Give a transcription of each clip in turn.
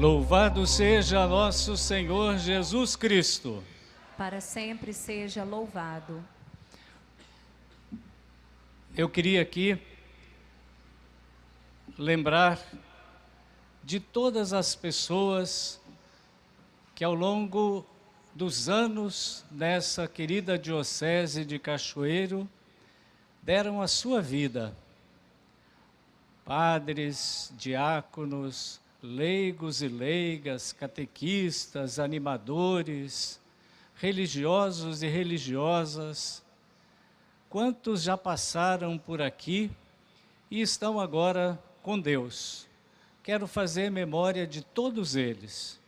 Louvado seja nosso Senhor Jesus Cristo. Para sempre seja louvado. Eu queria aqui lembrar de todas as pessoas que ao longo dos anos nessa querida diocese de Cachoeiro deram a sua vida. Padres, diáconos, leigos e leigas, catequistas, animadores, religiosos e religiosas, quantos já passaram por aqui e estão agora com Deus. Quero fazer memória de todos eles,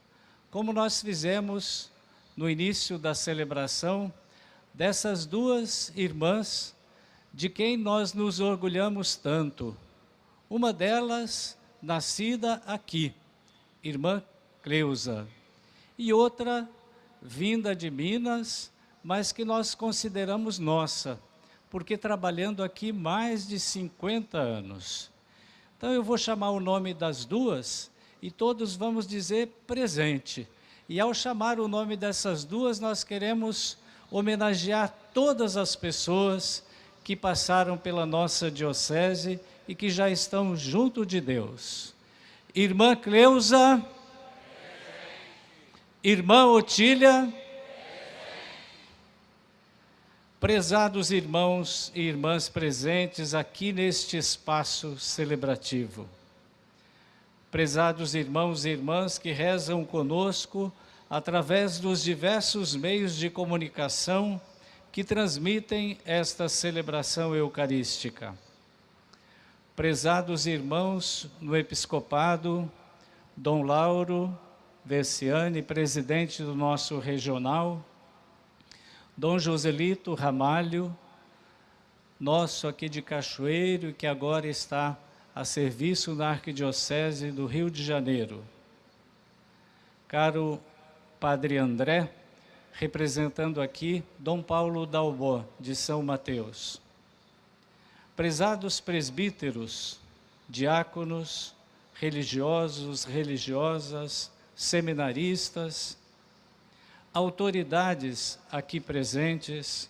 como nós fizemos no início da celebração dessas duas irmãs de quem nós nos orgulhamos tanto. Uma delas nascida aqui, irmã Cleusa, e outra vinda de Minas, mas que nós consideramos nossa, porque trabalhando aqui mais de 50 anos. Então eu vou chamar o nome das duas e todos vamos dizer presente. E ao chamar o nome dessas duas, nós queremos homenagear todas as pessoas que passaram pela nossa diocese e que já estão junto de Deus. Irmã Cleusa, irmã Otília, prezados irmãos e irmãs presentes aqui neste espaço celebrativo. Prezados irmãos e irmãs que rezam conosco através dos diversos meios de comunicação que transmitem esta celebração eucarística. Prezados irmãos no episcopado, Dom Lauro Versiani, presidente do nosso regional, Dom Joselito Ramalho, nosso aqui de Cachoeiro, que agora está a serviço da Arquidiocese do Rio de Janeiro. Caro Padre André, representando aqui Dom Paulo Dalbó, de São Mateus. Prezados presbíteros, diáconos, religiosos, religiosas, seminaristas, autoridades aqui presentes,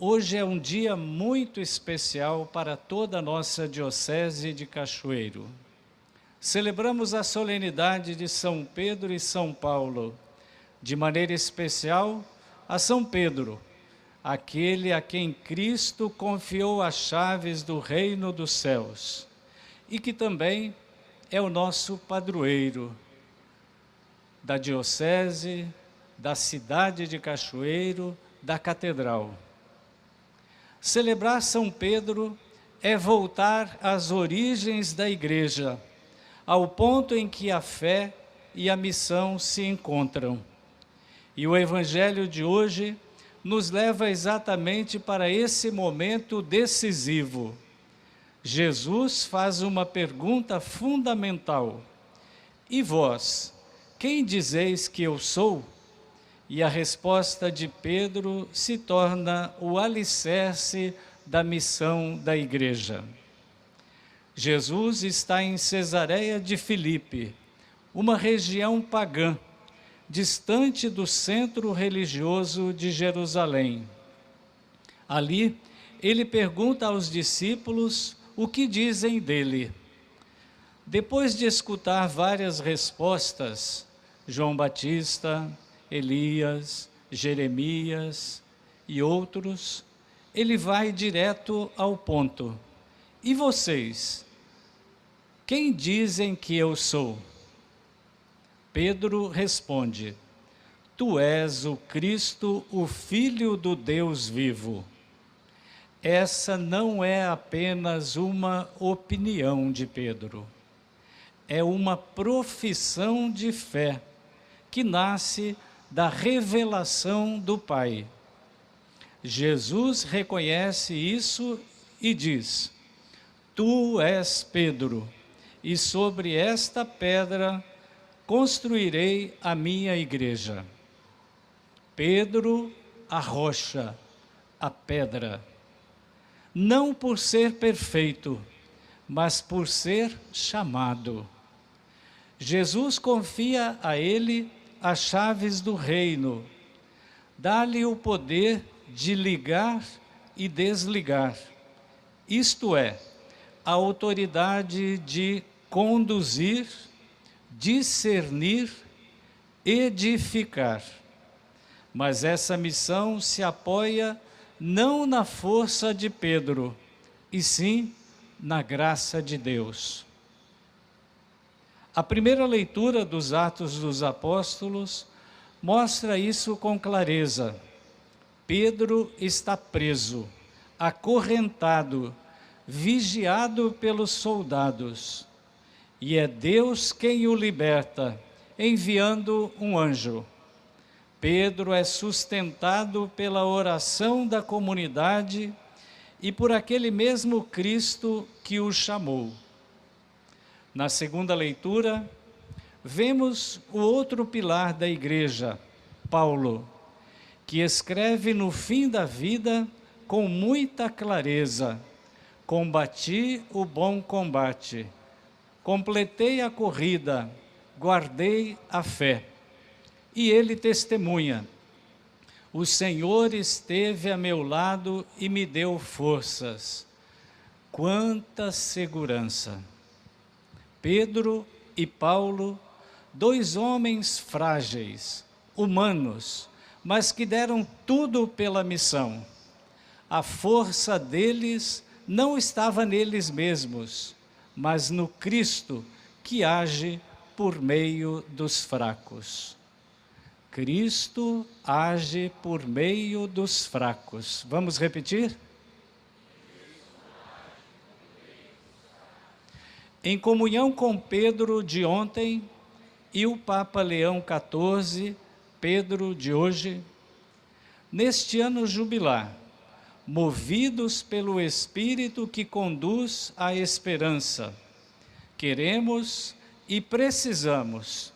hoje é um dia muito especial para toda a nossa Diocese de Cachoeiro. Celebramos a solenidade de São Pedro e São Paulo, de maneira especial a São Pedro, aquele a quem Cristo confiou as chaves do reino dos céus, e que também é o nosso padroeiro da diocese, da cidade de Cachoeiro, da catedral. Celebrar São Pedro é voltar às origens da igreja, ao ponto em que a fé e a missão se encontram. E o evangelho de hoje nos leva exatamente para esse momento decisivo. Jesus faz uma pergunta fundamental: e vós, quem dizeis que eu sou? E a resposta de Pedro se torna o alicerce da missão da igreja. Jesus está em Cesareia de Filipe, uma região pagã, distante do centro religioso de Jerusalém. Ali, ele pergunta aos discípulos o que dizem dele. Depois de escutar várias respostas, João Batista, Elias, Jeremias e outros, ele vai direto ao ponto. E vocês? Quem dizem que eu sou? Pedro responde: Tu és o Cristo, o Filho do Deus vivo. Essa não é apenas uma opinião de Pedro. É uma profissão de fé que nasce da revelação do Pai. Jesus reconhece isso e diz: Tu és Pedro, e sobre esta pedra construirei a minha igreja. Pedro, a rocha, a pedra. Não por ser perfeito, mas por ser chamado. Jesus confia a ele as chaves do reino, dá-lhe o poder de ligar e desligar, isto é, a autoridade de conduzir, discernir, edificar. Mas essa missão se apoia não na força de Pedro, e sim na graça de Deus. A primeira leitura dos Atos dos Apóstolos mostra isso com clareza. Pedro está preso, acorrentado, vigiado pelos soldados. E é Deus quem o liberta, enviando um anjo. Pedro é sustentado pela oração da comunidade e por aquele mesmo Cristo que o chamou. Na segunda leitura, vemos o outro pilar da igreja, Paulo, que escreve no fim da vida com muita clareza: combati o bom combate, completei a corrida, guardei a fé. E ele testemunha: o Senhor esteve a meu lado e me deu forças. Quanta segurança! Pedro e Paulo, dois homens frágeis, humanos, mas que deram tudo pela missão. A força deles não estava neles mesmos, mas no Cristo que age por meio dos fracos. Cristo age por meio dos fracos. Vamos repetir? Em comunhão com Pedro de ontem e o Papa Leão XIV, Pedro de hoje, neste ano jubilar, movidos pelo Espírito que conduz à esperança, queremos e precisamos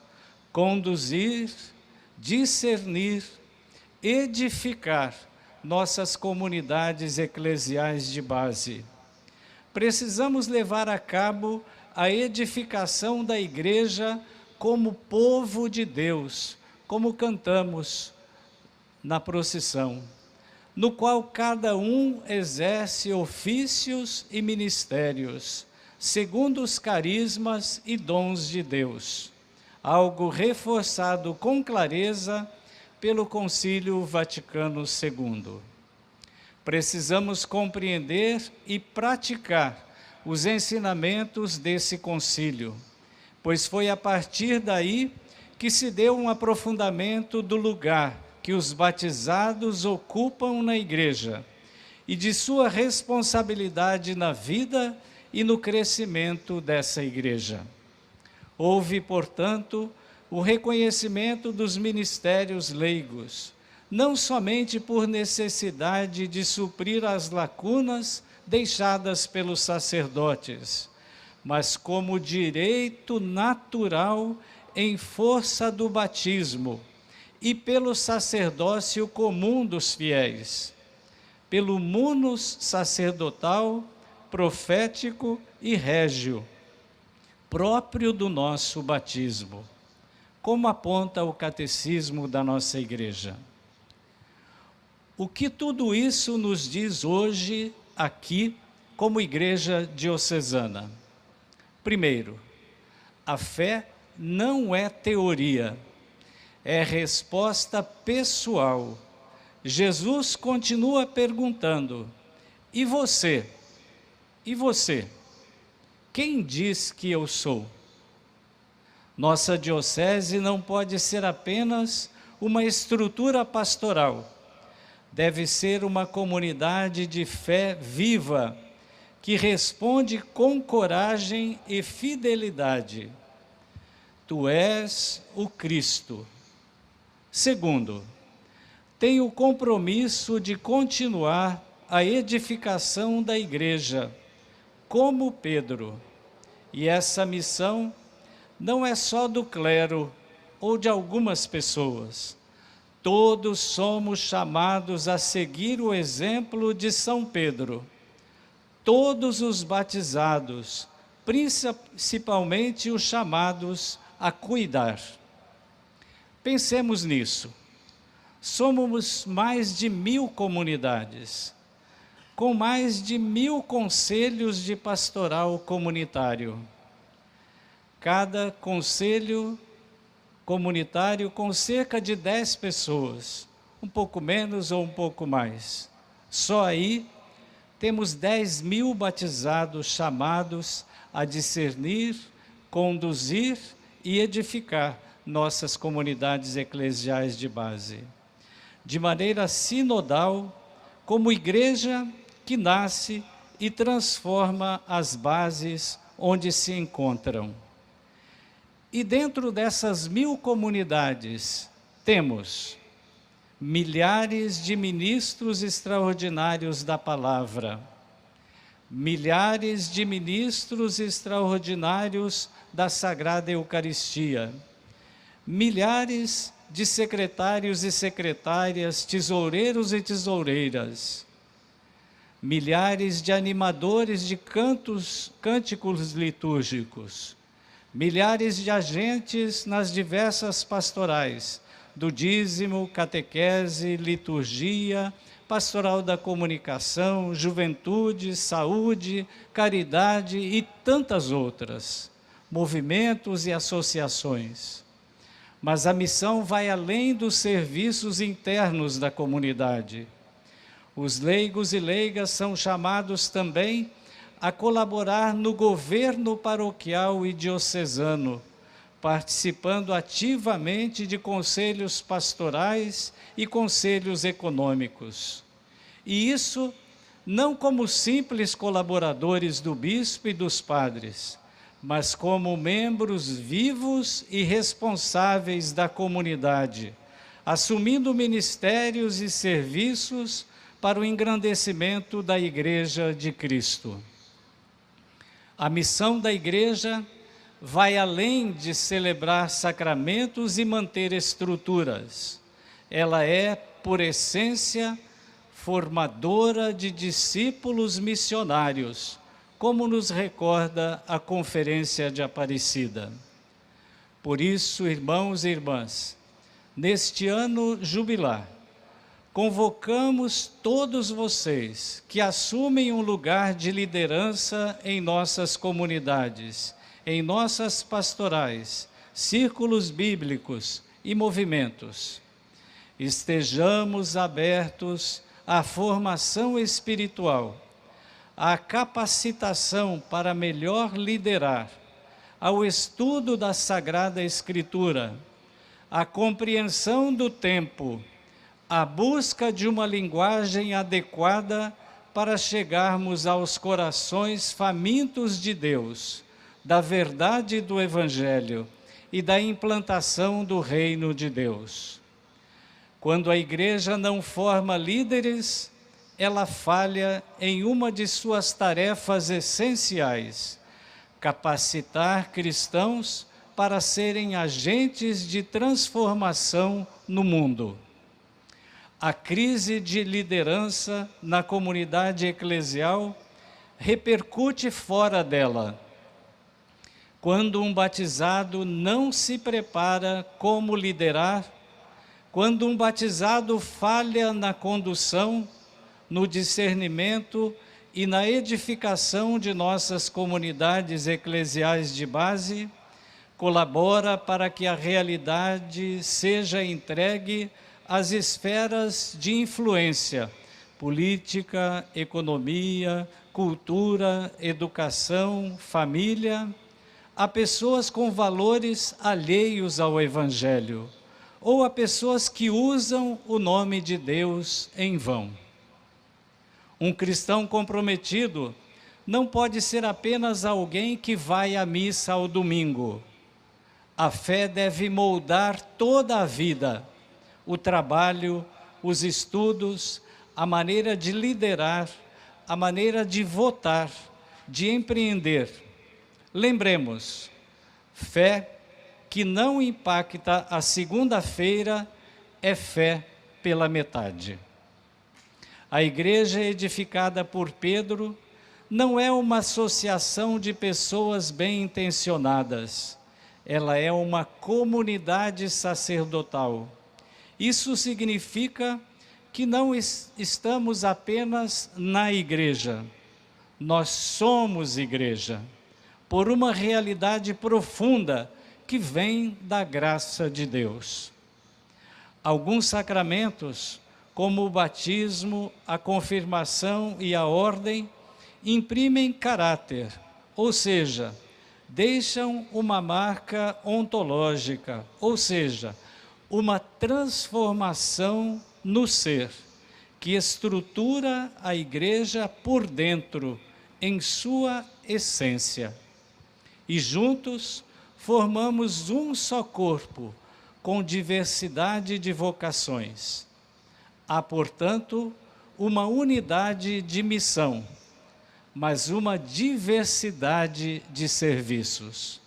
conduzir, discernir, edificar nossas comunidades eclesiais de base. Precisamos levar a cabo a edificação da igreja como povo de Deus, como cantamos na procissão, no qual cada um exerce ofícios e ministérios, segundo os carismas e dons de Deus, algo reforçado com clareza pelo Concílio Vaticano II. Precisamos compreender e praticar os ensinamentos desse concílio, pois foi a partir daí que se deu um aprofundamento do lugar que os batizados ocupam na igreja e de sua responsabilidade na vida e no crescimento dessa igreja. Houve, portanto, o reconhecimento dos ministérios leigos, não somente por necessidade de suprir as lacunas deixadas pelos sacerdotes, mas como direito natural em força do batismo e pelo sacerdócio comum dos fiéis, pelo munus sacerdotal, profético e régio, próprio do nosso batismo, como aponta o catecismo da nossa igreja. O que tudo isso nos diz hoje, aqui, como igreja diocesana? Primeiro, a fé não é teoria, é resposta pessoal. Jesus continua perguntando: e você? E você? Quem diz que eu sou? Nossa diocese não pode ser apenas uma estrutura pastoral. Deve ser uma comunidade de fé viva, que responde com coragem e fidelidade. Tu és o Cristo. Segundo, tenho o compromisso de continuar a edificação da igreja, como Pedro. E essa missão não é só do clero ou de algumas pessoas. Todos somos chamados a seguir o exemplo de São Pedro. Todos os batizados, principalmente os chamados a cuidar. Pensemos nisso. Somos mais de 1000 comunidades, com mais de 1000 conselhos de pastoral comunitário. Cada conselho comunitário com cerca de 10 pessoas, um pouco menos ou um pouco mais. Só aí temos 10.000 batizados chamados a discernir, conduzir e edificar nossas comunidades eclesiais de base, de maneira sinodal, como igreja que nasce e transforma as bases onde se encontram. E dentro dessas 1000 comunidades, temos milhares de ministros extraordinários da palavra, milhares de ministros extraordinários da Sagrada Eucaristia, milhares de secretários e secretárias, tesoureiros e tesoureiras, milhares de animadores de cânticos litúrgicos, milhares de agentes nas diversas pastorais, do dízimo, catequese, liturgia, pastoral da comunicação, juventude, saúde, caridade e tantas outras, movimentos e associações. Mas a missão vai além dos serviços internos da comunidade. Os leigos e leigas são chamados também a colaborar no governo paroquial e diocesano, participando ativamente de conselhos pastorais e conselhos econômicos. E isso não como simples colaboradores do bispo e dos padres, mas como membros vivos e responsáveis da comunidade, assumindo ministérios e serviços para o engrandecimento da Igreja de Cristo. A missão da Igreja vai além de celebrar sacramentos e manter estruturas. Ela é, por essência, formadora de discípulos missionários, como nos recorda a Conferência de Aparecida. Por isso, irmãos e irmãs, neste ano jubilar, convocamos todos vocês que assumem um lugar de liderança em nossas comunidades, em nossas pastorais, círculos bíblicos e movimentos. Estejamos abertos à formação espiritual, à capacitação para melhor liderar, ao estudo da Sagrada Escritura, à compreensão do tempo, à busca de uma linguagem adequada para chegarmos aos corações famintos de Deus, da verdade do Evangelho e da implantação do reino de Deus. Quando a Igreja não forma líderes, ela falha em uma de suas tarefas essenciais: capacitar cristãos para serem agentes de transformação no mundo. A crise de liderança na comunidade eclesial repercute fora dela. Quando um batizado não se prepara como liderar, quando um batizado falha na condução, no discernimento e na edificação de nossas comunidades eclesiais de base, colabora para que a realidade seja entregue às esferas de influência, política, economia, cultura, educação, família, a pessoas com valores alheios ao Evangelho, ou a pessoas que usam o nome de Deus em vão. Um cristão comprometido não pode ser apenas alguém que vai à missa ao domingo. A fé deve moldar toda a vida, o trabalho, os estudos, a maneira de liderar, a maneira de votar, de empreender. Lembremos, fé que não impacta a segunda-feira é fé pela metade. A igreja edificada por Pedro não é uma associação de pessoas bem-intencionadas. ela é uma comunidade sacerdotal. Isso significa que não estamos apenas na igreja, nós somos igreja, por uma realidade profunda que vem da graça de Deus. Alguns sacramentos, como o batismo, a confirmação e a ordem, imprimem caráter, ou seja, deixam uma marca ontológica, ou seja, uma transformação no ser, que estrutura a igreja por dentro, em sua essência. E juntos formamos um só corpo, com diversidade de vocações. Há, portanto, uma unidade de missão, mas uma diversidade de serviços.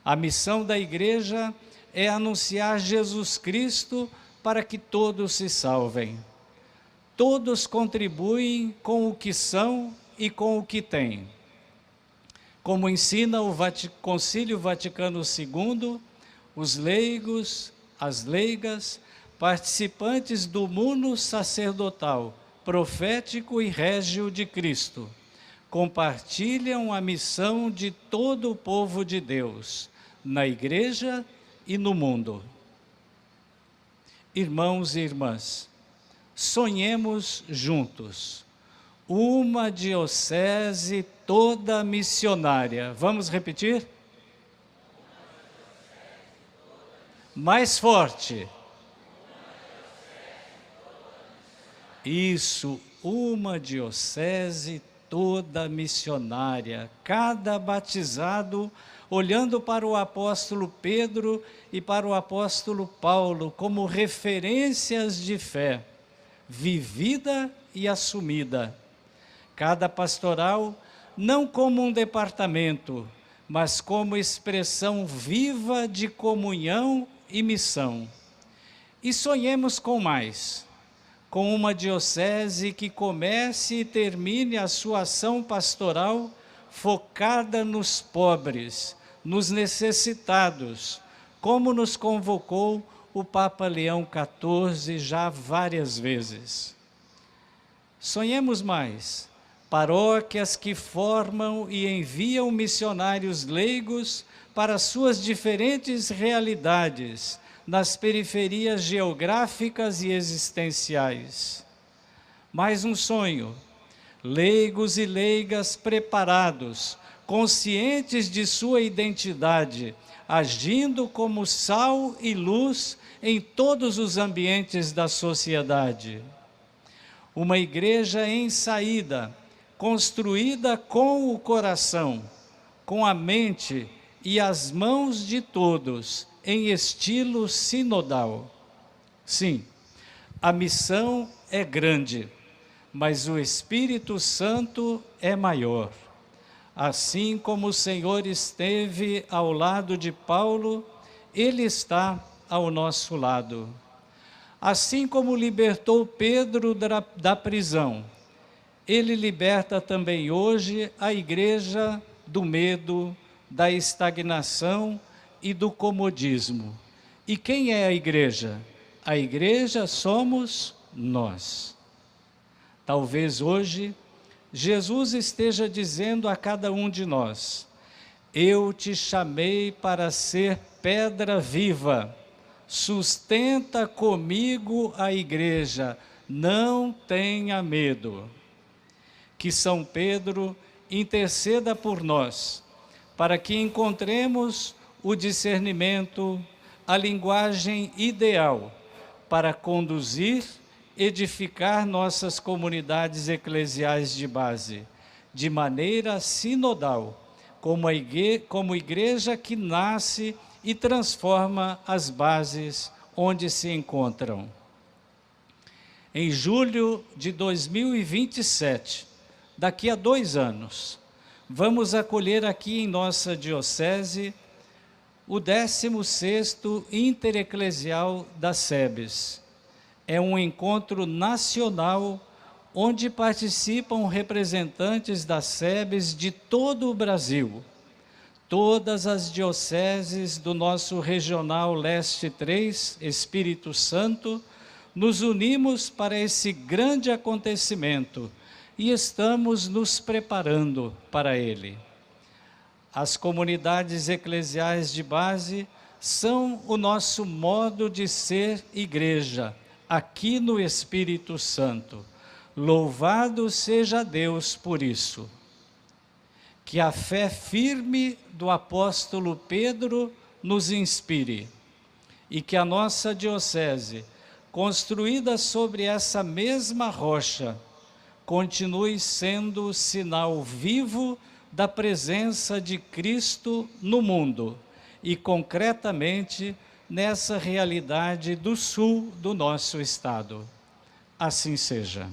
A missão da igreja é anunciar Jesus Cristo para que todos se salvem. Todos contribuem com o que são e com o que têm. Como ensina o Concílio Vaticano II, os leigos, as leigas, participantes do mundo sacerdotal, profético e régio de Cristo, compartilham a missão de todo o povo de Deus, na igreja e no mundo. Irmãos e irmãs, sonhemos juntos, uma diocese toda missionária. Vamos repetir? Mais forte. Isso, uma diocese toda missionária, cada batizado olhando para o apóstolo Pedro e para o apóstolo Paulo como referências de fé, vivida e assumida. Cada pastoral não como um departamento, mas como expressão viva de comunhão e missão. E sonhemos com mais, com uma diocese que comece e termine a sua ação pastoral focada nos pobres, nos necessitados, como nos convocou o Papa Leão XIV já várias vezes. Sonhemos mais, paróquias que formam e enviam missionários leigos para suas diferentes realidades, nas periferias geográficas e existenciais. Mais um sonho, leigos e leigas preparados, conscientes de sua identidade, agindo como sal e luz em todos os ambientes da sociedade. Uma igreja em saída, construída com o coração, com a mente e as mãos de todos, em estilo sinodal. Sim, a missão é grande, mas o Espírito Santo é maior. Assim como o Senhor esteve ao lado de Paulo, Ele está ao nosso lado. Assim como libertou Pedro da prisão, Ele liberta também hoje a igreja do medo, da estagnação e do comodismo. E quem é a igreja? A igreja somos nós. Talvez hoje Jesus esteja dizendo a cada um de nós: eu te chamei para ser pedra viva, sustenta comigo a igreja, não tenha medo. Que São Pedro interceda por nós, para que encontremos o discernimento, a linguagem ideal para conduzir, edificar nossas comunidades eclesiais de base, de maneira sinodal, como igreja que nasce e transforma as bases onde se encontram. Em julho de 2027, daqui a 2 anos, vamos acolher aqui em nossa diocese o 16º Intereclesial das SEBs. É um encontro nacional onde participam representantes das SEBs de todo o Brasil. todas as dioceses do nosso Regional Leste 3, Espírito Santo, nos unimos para esse grande acontecimento e estamos nos preparando para ele. As comunidades eclesiais de base são o nosso modo de ser igreja, aqui no Espírito Santo. Louvado seja Deus por isso. Que a fé firme do apóstolo Pedro nos inspire e que a nossa diocese, construída sobre essa mesma rocha, continue sendo sinal vivo da presença de Cristo no mundo e concretamente nessa realidade do sul do nosso estado. Assim seja.